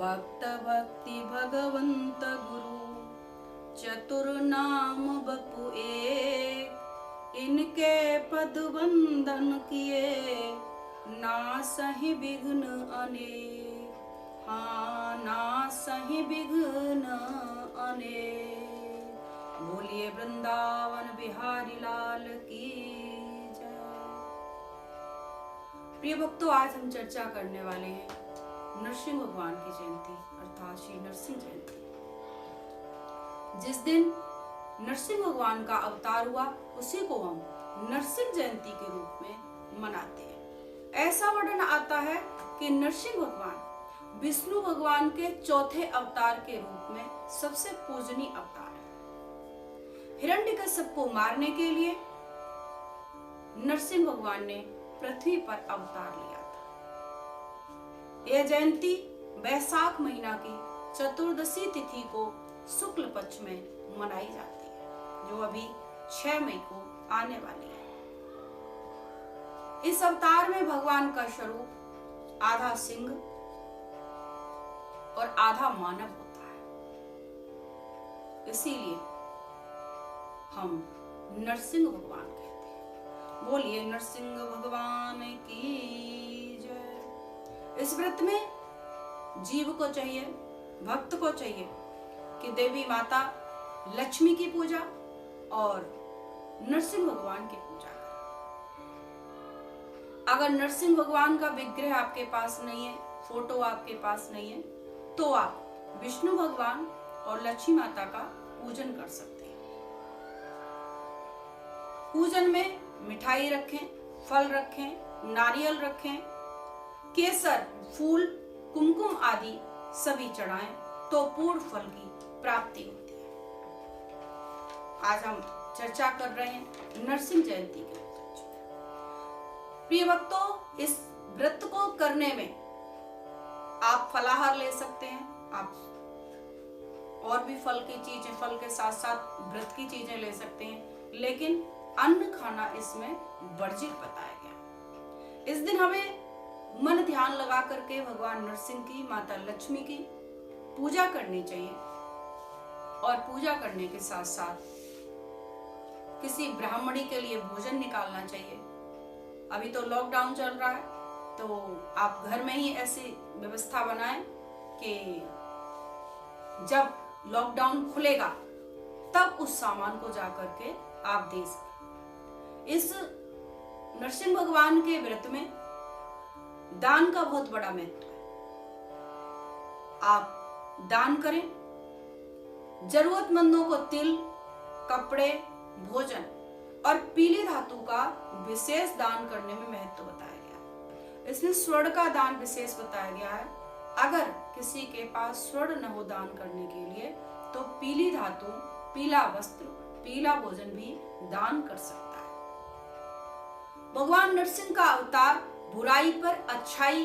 भक्त भक्ति भगवंत गुरु चतुर नाम बपु एक। इनके पद वंदन किए नासहि विघ्न अनेक। हाँ नासहि विघ्न अनेक। बोलिए वृंदावन बिहारी लाल की जय। प्रिय भक्तों, आज हम चर्चा करने वाले हैं नरसिंह भगवान की जयंती अर्थात श्री नरसिंह जयंती। जिस दिन नरसिंह भगवान का अवतार हुआ उसी को हम नरसिंह जयंती के रूप में मनाते हैं। ऐसा वर्णन आता है कि नरसिंह भगवान विष्णु भगवान के चौथे अवतार के रूप में सबसे पूजनीय अवतार है। हिरण्यकश्यप को मारने के लिए नरसिंह भगवान ने पृथ्वी पर अवतार लिया था। यह जयंती वैशाख महीना की चतुर्दशी तिथि को शुक्ल पक्ष में मनाई जाती है, जो अभी 6 मई को आने वाली है। इस अवतार में भगवान का स्वरूप आधा सिंह और आधा मानव होता है, इसीलिए हम नरसिंह भगवान कहते हैं। बोलिए नरसिंह भगवान की जय। इस व्रत में जीव को चाहिए, भक्त को चाहिए कि देवी माता लक्ष्मी की पूजा और नरसिंह भगवान की पूजा करें। अगर नरसिंह भगवान का विग्रह आपके पास नहीं है, फोटो आपके पास नहीं है, तो आप विष्णु भगवान और लक्ष्मी माता का पूजन कर सकते हैं। पूजन में मिठाई रखें, फल रखें, नारियल रखें, केसर, फूल, कुमकुम आदि सभी चढ़ाएं तो पूर्ण फल की प्राप्ति होती है। आज हम चर्चा कर रहे हैं नरसिंह जयंती के उपलक्ष्य में। प्रिय भक्तों, इस व्रत को करने में आप फलाहार ले सकते हैं, आप और भी फल की चीजें, फल के साथ साथ व्रत की चीजें ले सकते हैं, लेकिन अन्न खाना इसमें वर्जित बताया गया। इस दिन हमें मन ध्यान लगा करके भगवान नरसिंह की, माता लक्ष्मी की पूजा करनी चाहिए और पूजा करने के साथ साथ किसी ब्राह्मणी के लिए भोजन निकालना चाहिए। अभी तो लॉकडाउन चल रहा है, तो आप घर में ही ऐसी व्यवस्था बनाएं कि जब लॉकडाउन खुलेगा तब उस सामान को जाकर के आप दे सकें। इस नरसिंह भगवान के व्रत में दान का बहुत बड़ा महत्व है। आप दान करें, जरूरतमंदों को तिल, कपड़े, भोजन और पीली धातु का विशेष दान करने में महत्व बताया गया। इसमें स्वर्ण का दान विशेष बताया गया है। अगर किसी के पास स्वर्ण न हो दान करने के लिए तो पीली धातु, पीला वस्त्र, पीला भोजन भी दान कर सकता है। भगवान नरसिंह का अवतार बुराई पर अच्छाई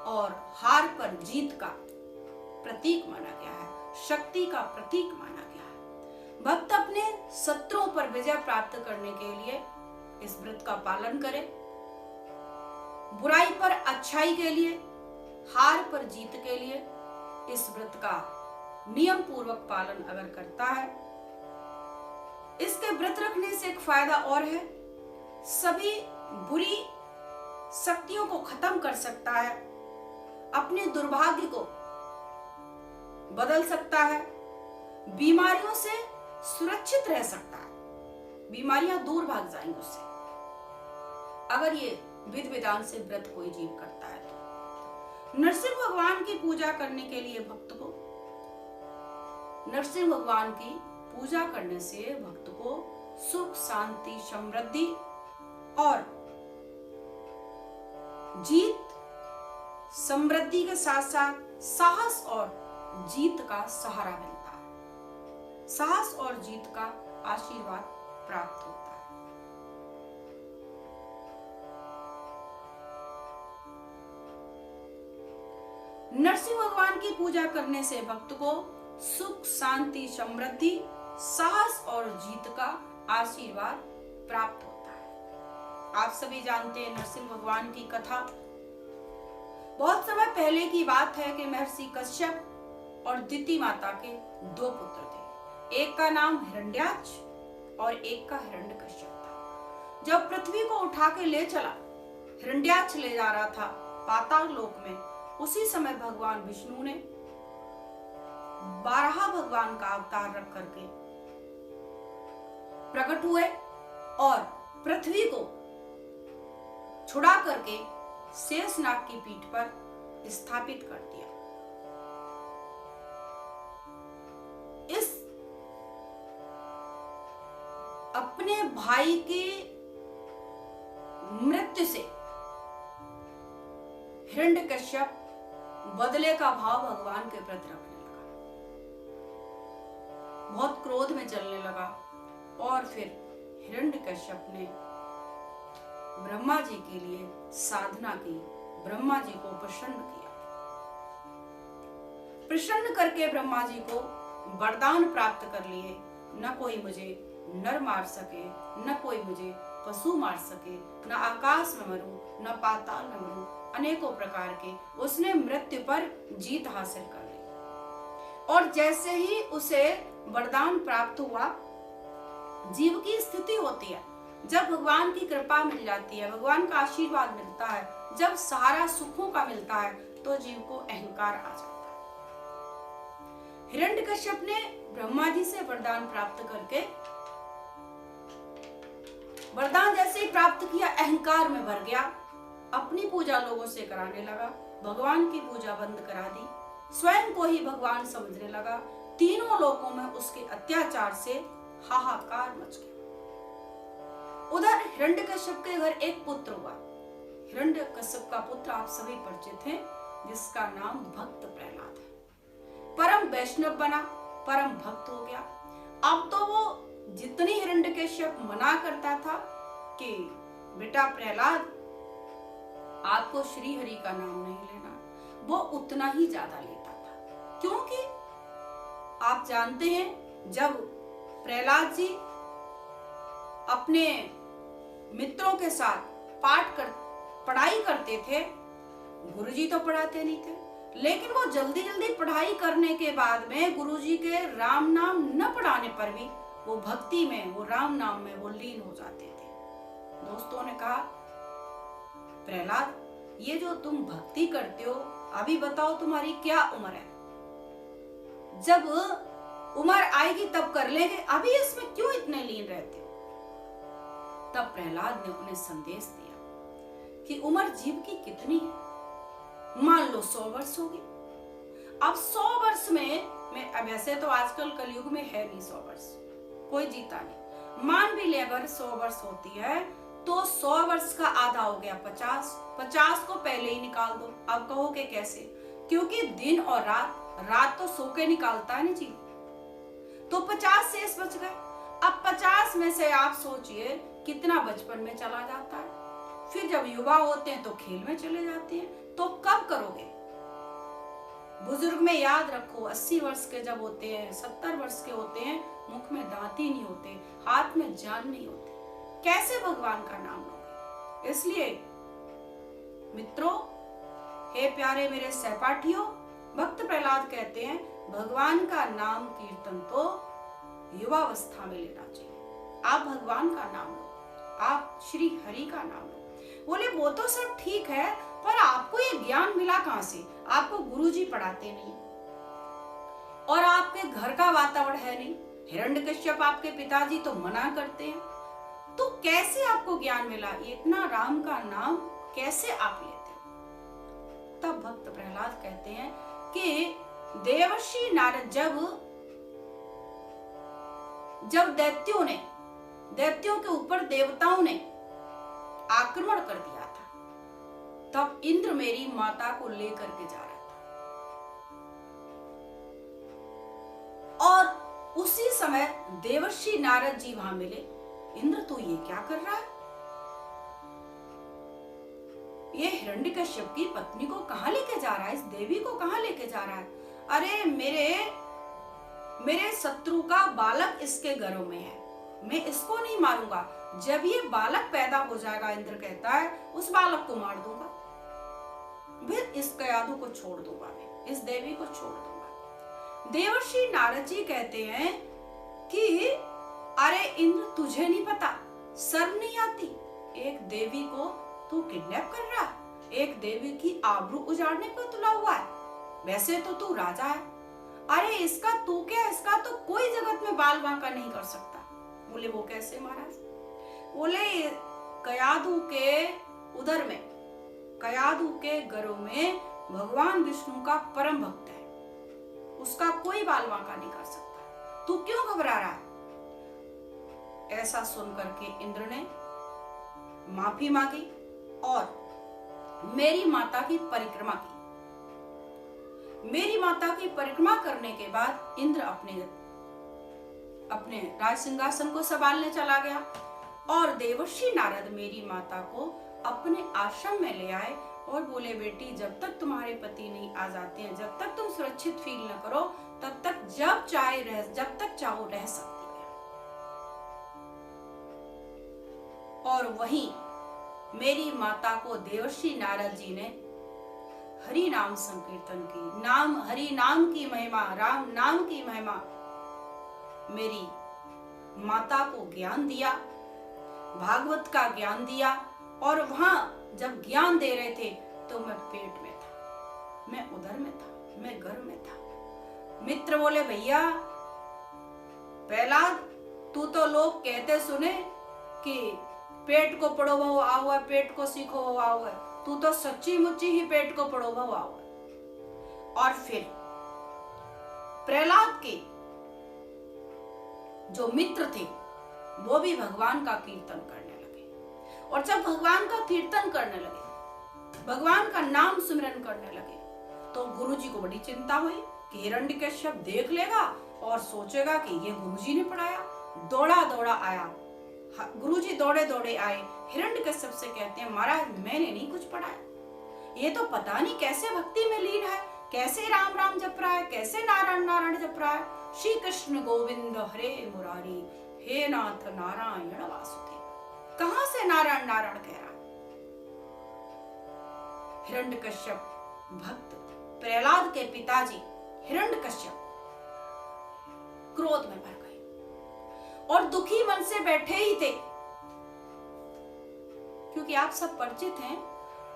और हार पर जीत का प्रतीक माना गया है, शक्ति का प्रतीक माना गया है। भक्त अपने शत्रुओं पर विजय प्राप्त करने के लिए इस व्रत का पालन करें। बुराई पर अच्छाई के लिए, हार पर जीत के लिए इस व्रत का नियम पूर्वक पालन अगर करता है, इसके व्रत रखने से एक फायदा और है, सभी बुरी शक्तियों को खत्म कर सकता है, अपने दुर्भाग्य को बदल सकता है, बीमारियों से सुरक्षित रह सकता है, बीमारियां दूर भाग जाएंगी उससे, अगर ये विधि विधान से व्रत कोई जीव करता है तो। नरसिंह भगवान की पूजा करने के लिए भक्त को, नरसिंह भगवान की पूजा करने से भक्त को सुख, शांति, समृद्धि और जीत, समृद्धि के साथ साथ साहस और जीत का सहारा मिलता है। साहस और जीत का आशीर्वाद प्राप्त होता है। नरसिंह भगवान की पूजा करने से भक्त को सुख, शांति, समृद्धि, साहस और जीत का आशीर्वाद प्राप्त होता है। आप सभी जानते हैं नरसिंह भगवान की कथा। बहुत समय पहले की बात है कि महर्षि कश्यप और दिति माता के 2 पुत्र थे। एक का नाम हिरण्याक्ष और एक का हिरण्यकश्यप था। जब पृथ्वी को उठा के ले चला, हिरण्याक्ष ले जा रहा था पाताल लोक में, उसी समय भगवान विष्णु ने 12 भगवान का अवतार रख करके प्रकट हुए और पृथ्वी को छुड़ा करके शेषनाग की पीठ पर स्थापित कर दिया। इस अपने भाई की मृत्यु से हिरण्यकश्यप बदले का भाव भगवान के प्रति रखने लगा, बहुत क्रोध में चलने लगा और फिर हिरण्यकश्यप ने ब्रह्मा जी के लिए साधना की, ब्रह्मा जी को प्रसन्न किया। प्रसन्न करके ब्रह्मा जी को वरदान प्राप्त कर लिए, न कोई मुझे नर मार सके, न कोई मुझे पशु मार सके, न आकाश में मरूं, न पाताल में मरूं, अनेकों प्रकार के उसने मृत्यु पर जीत हासिल कर ली। और जैसे ही उसे वरदान प्राप्त हुआ, जीव की स्थिति होती है जब भगवान की कृपा मिल जाती है, भगवान का आशीर्वाद मिलता है, जब सहारा सुखों का मिलता है, तो जीव को अहंकार आ जाता है। हिरण्यकश्यप ने ब्रह्मा जी से वरदान प्राप्त करके, वरदान जैसे ही प्राप्त किया, अहंकार में भर गया, अपनी पूजा लोगों से कराने लगा, भगवान की पूजा बंद करा दी, स्वयं को ही भगवान समझने लगा। तीनों लोकों में उसके अत्याचार से हाहाकार मच गया। उधर हिरण्यकश्यप के घर एक पुत्र हुआ। हिरण्यकश्यप का पुत्र आप सभी परिचित हैं, जिसका नाम भक्त प्रहलाद है। परम वैष्णव बना, परम भक्त हो गया। अब तो वो जितनी हिरण्यकश्यप मना करता था कि बेटा प्रहलाद आपको श्री हरि का नाम नहीं लेना, वो उतना ही ज्यादा लेता था। क्योंकि आप जानते हैं, जब प्रहलाद जी अपने मित्रों के साथ पढ़ाई करते थे, गुरुजी तो पढ़ाते नहीं थे, लेकिन वो जल्दी जल्दी पढ़ाई करने के बाद में गुरुजी के राम नाम न पढ़ाने पर भी वो भक्ति में, वो राम नाम में वो लीन हो जाते थे। दोस्तों ने कहा, प्रहलाद ये जो तुम भक्ति करते हो, अभी बताओ तुम्हारी क्या उम्र है? जब उम्र आएगी तब कर लेंगे, अभी इसमें क्यों इतने लीन रहते हो? तब प्रहलाद ने उन्हें संदेश दिया कि उम्र जीव की कितनी है? मान लो 100 वर्ष होगी। अब 100 वर्ष में वैसे तो आजकल कलयुग में है नहीं 100 वर्ष, कोई जीता नहीं। मान भी ले अगर 100 वर्ष होती है तो 100 वर्ष का आधा हो गया 50 को पहले ही निकाल दो। अब कहोगे कैसे? क्योंकि दिन और रात तो सो के निकालता है ना जी, तो 50 शेष बच गए। अब 50 में से आप सोचिए कितना बचपन में चला जाता है, फिर जब युवा होते हैं तो खेल में चले जाते हैं, तो कब करोगे? बुजुर्ग में याद रखो, 80 वर्ष के जब होते हैं, 70 वर्ष के होते हैं, मुख में दांत ही नहीं होते, हाथ में जान नहीं होती, कैसे भगवान का नाम लोगे? इसलिए मित्रों, हे प्यारे मेरे सहपाठियों, भक्त प्रहलाद कहते हैं भगवान का नाम कीर्तन तो युवावस्था में लेना चाहिए। आप भगवान का नाम लो, आप श्री हरि का नाम लो। बोले वो तो सब ठीक है, पर आपको ये ज्ञान मिला कहां से? आपको गुरुजी पढ़ाते नहीं और आपके घर का वातावरण है नहीं, हिरण्यकश्यप आपके पिताजी तो मना करते हैं, तो कैसे आपको ज्ञान मिला? इतना राम का नाम कैसे आप लेते हो? तब भक्त प्रहलाद कहते हैं कि देवर्षि नारद जब दैत्यों के ऊपर देवताओं ने आक्रमण कर दिया था, तब इंद्र मेरी माता को लेकर के जा रहा था और उसी समय देवर्षि नारद जी वहां मिले। इंद्र तो ये क्या कर रहा है? ये हिरण्यकश्यप की पत्नी को कहां लेके जा रहा है? इस देवी को कहां लेके जा रहा है? अरे मेरे शत्रु का बालक इसके घरों में है, मैं इसको नहीं मारूंगा। जब ये बालक पैदा हो जाएगा, इंद्र कहता है, उस बालक को मार दूंगा। फिर इस कयाधु को छोड़ दूंगा, मैं इस देवी को छोड़ दूंगा। देवर्षि नारद जी कहते हैं कि अरे इंद्र, तुझे नहीं पता, शर्म नहीं आती? एक देवी को तू किडनैप कर रहा है, एक देवी की आबरू उजाड़ने पर तुला हुआ है। वैसे तो तू राजा है। अरे इसका तू क्या, इसका तो कोई जगत में बाल बांका नहीं कर सकता। बोले वो कैसे महाराज? बोले कयाधु के उदर में, कयाधु के गर्भ में भगवान विष्णु का परम भक्त है, उसका कोई बाल बांका नहीं कर सकता, तू क्यों घबरा रहा है? ऐसा सुनकर के इंद्र ने माफी मांगी और मेरी माता की परिक्रमा की। मेरी माता की परिक्रमा करने के बाद इंद्र अपने राज सिंहासन को संभालने चला गया और देवर्षि नारद मेरी माता को अपने आश्रम में ले आए और बोले, बेटी जब तक तुम्हारे पति नहीं आ जाते हैं, जब तक तुम सुरक्षित फील न करो, तब तक जब तक चाहो रह सकती है। और वहीं मेरी माता को देवर्षि नारद जी ने हरि नाम संकीर्तन की, हरि नाम की महिमा, राम नाम की महिमा, मेरी माता को ज्ञान दिया, भागवत का ज्ञान दिया। और वहां जब ज्ञान दे रहे थे तो मैं पेट में था, मैं उदर में था, मैं गर्भ में था। मित्र बोले, भैया प्रहलाद, तू तो लोग कहते सुने कि पेट को पढ़ो बहु आओ है, पेट को सीखो बहु आओ है, तू तो सच्ची मुच्ची ही पेट को पढ़ो बहु आओ है। और फिर प्रहलाद के जो मित्र थे वो भी भगवान का कीर्तन करने लगे। और जब भगवान का कीर्तन करने लगे, भगवान का नाम सिमरन करने लगे, तो गुरुजी को बड़ी चिंता हुई कि हिरण्यकश्यप देख लेगा और सोचेगा कि ये गुरुजी ने पढ़ाया। दौड़ा दौड़ा आया, गुरुजी दौड़े दौड़े आए, हिरण्यकश्यप से कहते हैं, महाराज मैंने नहीं कुछ पढ़ाया, ये तो पता नहीं कैसे भक्ति में लीन है, कैसे राम राम जप रहा है, कैसे नारायण नारायण जप रहा है, श्री कृष्ण गोविंद हरे मुरारी, हे नाथ नारायण वासुदेव। कहां से नारायण नारायण कह रहा? हिरण्यकश्यप भक्त प्रहलाद के पिताजी हिरण्यकश्यप क्रोध में भर गए और दुखी मन से बैठे ही थे, क्योंकि आप सब परिचित हैं,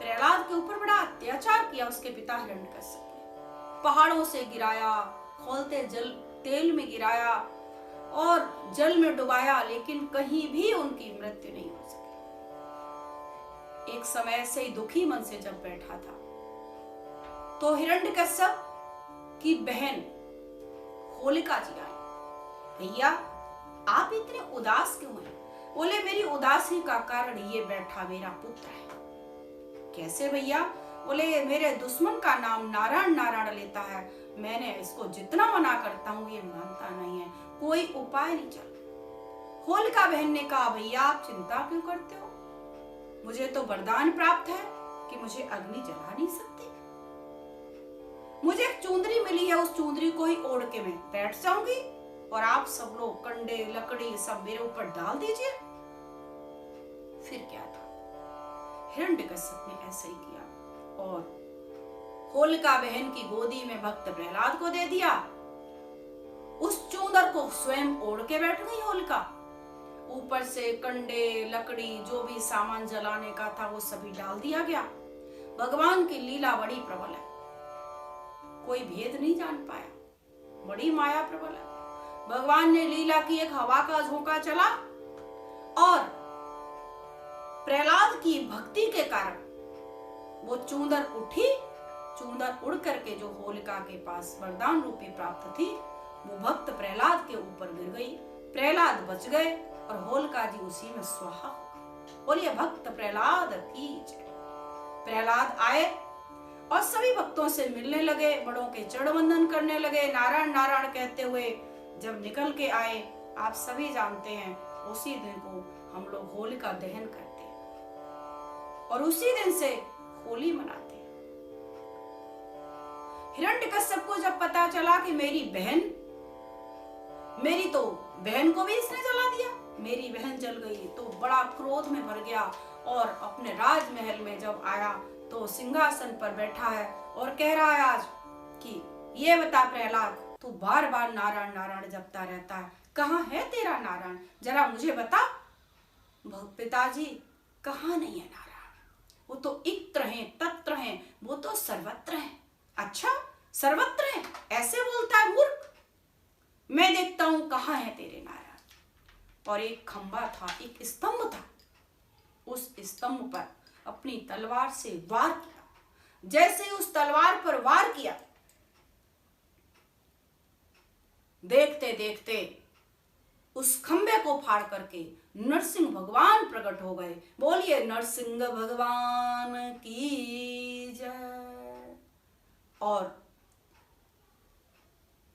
प्रहलाद के ऊपर बड़ा अत्याचार किया उसके पिता हिरण्यकश्यप ने। पहाड़ों से गिराया, खौलते जल तेल में गिराया और जल में डुबाया, लेकिन कहीं भी उनकी मृत्यु नहीं हो सकी। एक समय ऐसे ही दुखी मन से जब बैठा था तो हिरण्यकश्यप की बहन होलिका जी आई। भैया आप इतने उदास क्यों हैं? बोले मेरी उदासी का कारण ये बैठा मेरा पुत्र है। कैसे भैया? बोले मेरे दुश्मन का नाम नारायण नारायण लेता है, मैंने इसको जितना मना करता हूं ये मानता नहीं है, कोई उपाय नहीं चल। होलिका बहन ने कहा, भैया आप चिंता क्यों करते हो, मुझे तो वरदान प्राप्त है कि मुझे अग्नि जला नहीं सकती। मुझे एक चुंदरी मिली है, उस चुंदरी को ही ओढ़ के मैं बैठ जाऊंगी और आप सब लोग कंडे लकड़ी सब मेरे ऊपर डाल दीजिए। फिर क्या था, हिरण्यकश्यप ने ऐसे ही किया और होलिका बहन की गोदी में भक्त प्रहलाद को दे दिया। उस चूंदर को स्वयं ओढ़ के बैठ गई होलिका। ऊपर से कंडे लकड़ी जो भी सामान जलाने का था वो सभी डाल दिया गया। भगवान की लीला बड़ी प्रबल है, कोई भेद नहीं जान पाया, बड़ी माया प्रबल है। भगवान ने लीला की, एक हवा का झोंका चला और प्रहलाद की भक्ति के कारण वो चूंदर उठी। चूंदर उड़ करके जो होलिका के पास वरदान रूपी प्राप्त थी वो भक्त प्रहलाद के ऊपर गिर गई। प्रहलाद बच गए और होलिका जी उसी में स्वाहा हो गई। बोलिए भक्त प्रहलाद की जय। प्रहलाद आए और सभी भक्तों से मिलने लगे, बड़ों के चरण वंदन करने लगे, नारायण नारायण कहते हुए जब निकल के आए, आप सभी जानते हैं उसी दिन को हम लोग होलिका दहन करते हैं और उसी दिन से होली मनाते हैं। हिरण्यकश्यप को जब पता चला कि मेरी तो बहन को भी इसने जला दिया, मेरी बहन जल गई, तो बड़ा क्रोध में भर गया और अपने राजमहल में जब आया तो सिंहासन पर बैठा है और कह रहा है आज कि ये बता प्रहलाद, तू बार बार नारायण नारायण जपता रहता है, कहाँ है तेरा नारायण, जरा मुझे बता। पिताजी, कहाँ नहीं है नारायण, वो तो इत्र हैं, तत्र हैं, वो तो सर्वत्र है। अच्छा, सर्वत्र है, ऐसे बोलता है मूर्ख। मैं देखता हूं कहाँ है तेरे नारायण। और एक खंबा था, एक स्तंभ था, उस स्तंभ पर अपनी तलवार से वार किया। जैसे उस तलवार पर वार किया, देखते देखते उस खंबे को फाड़ करके नरसिंह भगवान प्रकट हो गए। बोलिए नरसिंह भगवान की जय। और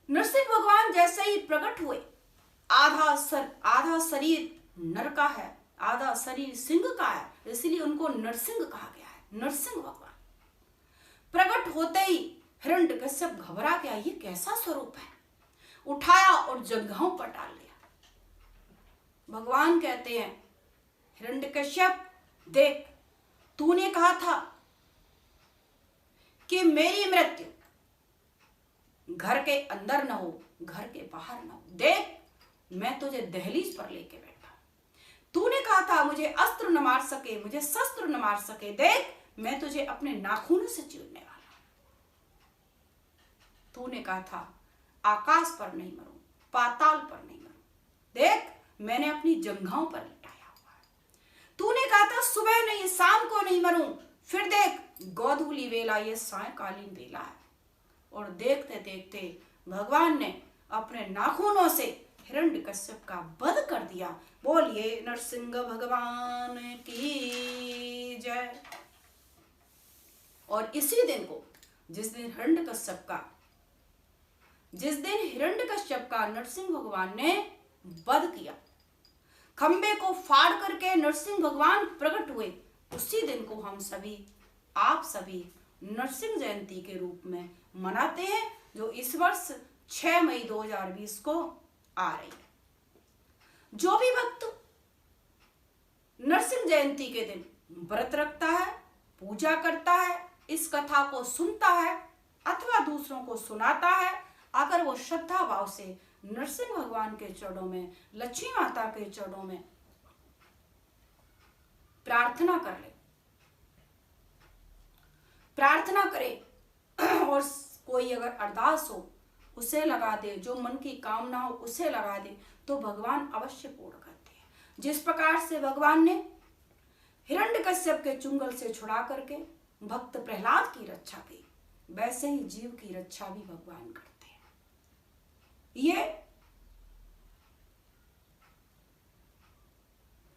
नरसिंह भगवान जैसे ही प्रकट हुए, आधा शरीर नर का है, आधा शरीर सिंह का है, इसलिए उनको नरसिंह कहा गया है। नरसिंह भगवान प्रकट होते ही हिरण्यकश्यप घबरा गया, ये कैसा स्वरूप है। उठाया और जंघाओं पर डाल लिया। भगवान कहते हैं, हिरण्यकश्यप देख, तूने कहा था कि मेरी मृत्यु घर के अंदर न हो, घर के बाहर न हो। देख, मैं तुझे दहलीज पर लेके बैठा। तूने कहा था मुझे अस्त्र न मार सके, मुझे शस्त्र न मार सके। देख, मैं तुझे अपने नाखूनों से चीरने वाला। तूने कहा था आकाश पर नहीं मरूं, पाताल पर नहीं मरूं। देख, मैंने अपनी जंघाओं पर लिटाया हुआ है। तूने कहा था सुबह नहीं, शाम को नहीं मरूं, फिर देख गोधूली वेला, ये सायकालीन वेला है। और देखते देखते भगवान ने अपने नाखूनों से हिरण्यकश्यप का वध कर दिया। बोलिए नरसिंह भगवान की जय। और इसी दिन को, जिस दिन हिरण्यकश्यप का नरसिंह भगवान ने वध किया, खंबे को फाड़ करके नरसिंह भगवान प्रकट हुए, उसी दिन को हम सभी, आप सभी नरसिंह जयंती के रूप में मनाते हैं, जो इस वर्ष 6 मई 2020 को आ रही है। जो भी भक्त नरसिंह जयंती के दिन व्रत रखता है, पूजा करता है, इस कथा को सुनता है अथवा दूसरों को सुनाता है, अगर वो श्रद्धा भाव से नरसिंह भगवान के चरणों में, लक्ष्मी माता के चरणों में प्रार्थना कर ले, प्रार्थना करे और कोई अगर अरदास हो उसे लगा दे, जो मन की कामना हो उसे लगा दे, तो भगवान अवश्य पूर्ण करते हैं। जिस प्रकार से भगवान ने हिरण्यकश्यप के चुंगल से छुड़ा करके भक्त प्रहलाद की रक्षा की, वैसे ही जीव की रक्षा भी भगवान करते हैं। ये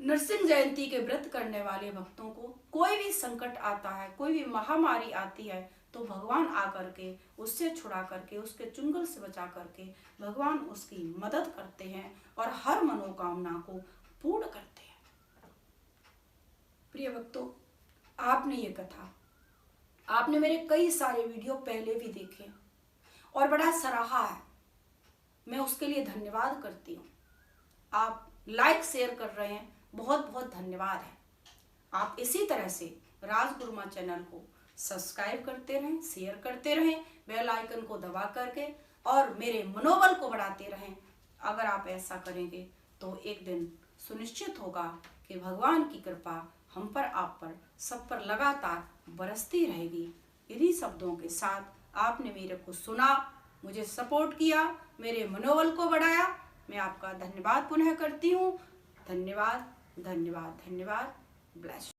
नरसिंह जयंती के व्रत करने वाले भक्तों को कोई भी संकट आता है, कोई भी महामारी आती है, तो भगवान आकर के उससे छुड़ा करके, उसके चुंगल से बचा करके भगवान उसकी मदद करते हैं और हर मनोकामना को पूर्ण करते हैं। प्रिय भक्तों, आपने ये कथा, आपने मेरे कई सारे वीडियो पहले भी देखे और बड़ा सराहा है, मैं उसके लिए धन्यवाद करती हूँ। आप लाइक शेयर कर रहे हैं, बहुत बहुत धन्यवाद है। आप इसी तरह से राजगुरुमा चैनल को सब्सक्राइब करते रहें, शेयर करते रहें, बेल आइकन को दबा करके, और मेरे मनोबल को बढ़ाते रहें। अगर आप ऐसा करेंगे तो एक दिन सुनिश्चित होगा कि भगवान की कृपा हम पर, आप पर, सब पर लगातार बरसती रहेगी। इन्हीं शब्दों के साथ आपने मेरे को सुना, मुझे सपोर्ट किया, मेरे मनोबल को बढ़ाया, मैं आपका धन्यवाद पुनः करती हूँ। धन्यवाद, धन्यवाद, धन्यवाद। ब्लेस।